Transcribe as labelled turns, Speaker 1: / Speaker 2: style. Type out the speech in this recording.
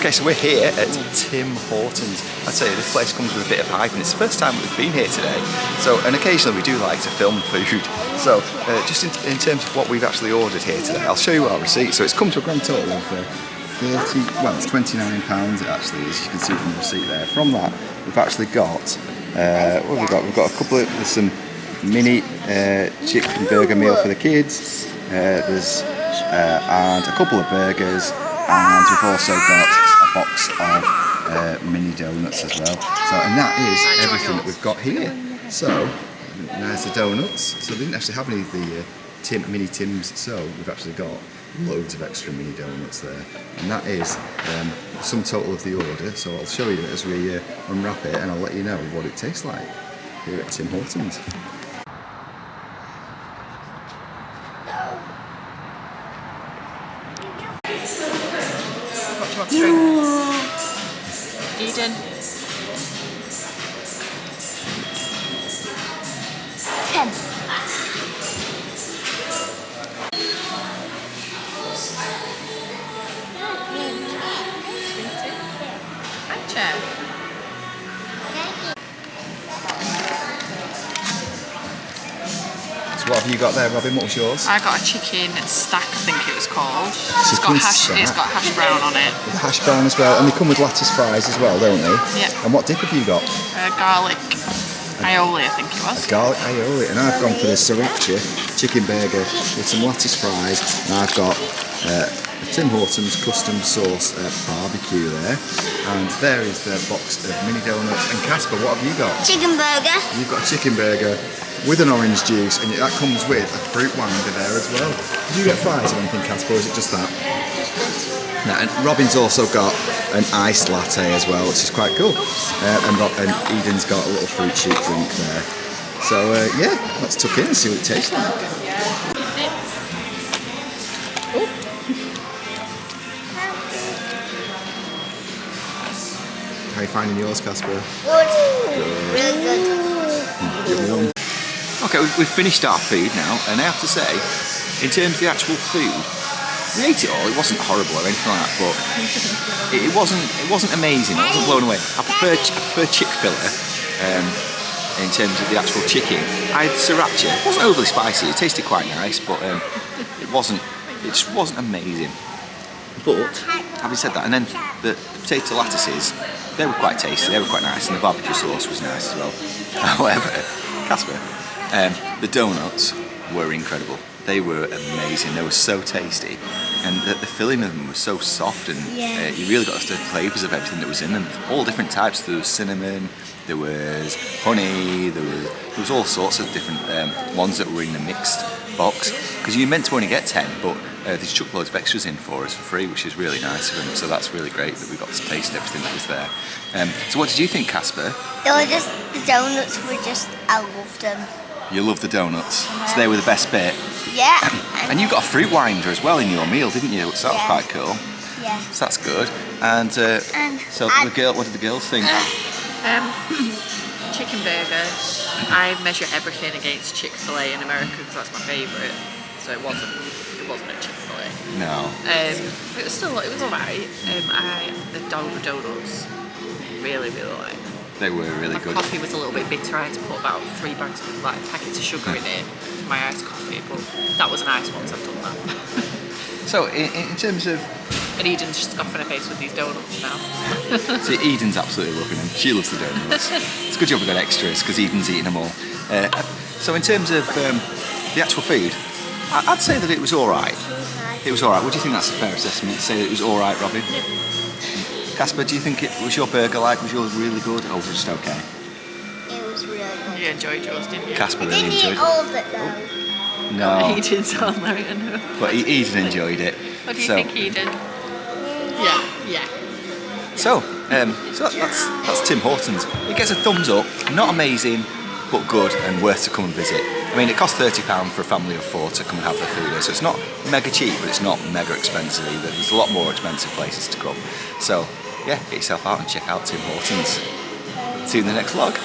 Speaker 1: Okay, so we're here at Tim Hortons. I'd say this place comes with a bit of hype, and it's the first time we've been here today. So, and occasionally we do like to film food. So, just in terms of what we've actually ordered here today, I'll show you our receipt. So it's come to a grand total of it's £29 it actually is, you can see from the receipt there. From that, we've actually got, what have we got? We've got a couple of, there's some mini chicken burger meal for the kids. There's and a couple of burgers, and we've also got a box of mini donuts as well. So, and that is everything that we've got here. So, there's the donuts. So they didn't actually have any of the mini Tims, so we've actually got loads of extra mini donuts there. And that is sum total of the order. So I'll show you as we unwrap it, and I'll let you know what it tastes like here at Tim Hortons.
Speaker 2: Eden. 10.
Speaker 1: So what have you got there, Robin? What was yours?
Speaker 2: I got a chicken stack, I think it was called. It's
Speaker 1: Chicken
Speaker 2: got hash brown on it.
Speaker 1: With hash brown as well, and they come with lettuce fries as well, don't they?
Speaker 2: Yeah.
Speaker 1: And what dip have you got?
Speaker 2: Garlic aioli, I think it was.
Speaker 1: A garlic aioli, and I've gone for the sriracha chicken burger with some lettuce fries, and I've got a Tim Hortons custom sauce barbecue there, and there is the box of mini donuts. And Casper, what have you got?
Speaker 3: Chicken burger.
Speaker 1: You've got a chicken burger with an orange juice, and that comes with a fruit wanger there as well. Did you get fries or anything, Casper, or is it just that? No, and Robin's also got an iced latte as well, which is quite cool. And Eden's got a little fruit shoot drink there. So yeah, let's tuck in and see what it tastes like. How are you finding yours, Casper?
Speaker 3: Good. Really good.
Speaker 1: Give me one. Okay, we've finished our food now, and I have to say, in terms of the actual food, we ate it all. It wasn't horrible or anything like that, but it wasn't amazing. I wasn't blown away. I prefer Chick-fil-A in terms of the actual chicken. I had sriracha. It wasn't overly spicy. It tasted quite nice, but it just wasn't amazing. But having said that, and then the potato lattices, they were quite tasty. They were quite nice, and the barbecue sauce was nice as well. However, Casper, the donuts were incredible. They were amazing. They were so tasty, and the filling of them was so soft, and you really got the flavours of everything that was in them. All different types. There was cinnamon, there was honey, there was all sorts of different ones that were in the mixed box. Because you meant to only get 10, but they chucked loads of extras in for us for free, which is really nice of them. So that's really great that we got to taste everything that was there. So what did you think, Casper?
Speaker 3: The donuts were just, I loved them.
Speaker 1: You love the donuts, so they were the best bit.
Speaker 3: Yeah.
Speaker 1: And you got a fruit winder as well in your meal, didn't you? So that was quite cool.
Speaker 3: Yeah.
Speaker 1: So that's good. And so what did the girls think?
Speaker 2: Chicken burger. I measure everything against Chick-fil-A in America because that's my favourite. So it wasn't a Chick-fil-A.
Speaker 1: No.
Speaker 2: It was alright. The donuts really liked.
Speaker 1: They were really good.
Speaker 2: My coffee was a little bit bitter. I had to put about 3 bags of packets of sugar in it for my iced coffee, but that was nice once I've done that.
Speaker 1: So in terms of...
Speaker 2: And Eden's just scoffing her face with these donuts now.
Speaker 1: See, Eden's absolutely loving them. She loves the donuts. It's a good job we got extras because Eden's eating them all. So in terms of the actual food, I'd say that it was alright. It was alright. What do you think that's a fair assessment? Say that it was alright, Robin? Casper, do you think it was your burger like? Was yours really good, or was it just okay?
Speaker 3: It was really good.
Speaker 2: You enjoyed yours, didn't you?
Speaker 1: Casper really
Speaker 3: I didn't
Speaker 1: enjoyed
Speaker 3: eat
Speaker 1: it.
Speaker 3: all of it though.
Speaker 1: No.
Speaker 2: He did sound like I know.
Speaker 1: But Eden enjoyed it.
Speaker 2: What do you think, Eden? Yeah.
Speaker 1: So that's Tim Hortons. It gets a thumbs up. Not amazing, but good and worth to come and visit. I mean, it costs £30 for a family of 4 to come and have their food here, so it's not mega cheap, but it's not mega expensive either. There's a lot more expensive places to come. So yeah, get yourself out and check out Tim Hortons. See you in the next vlog.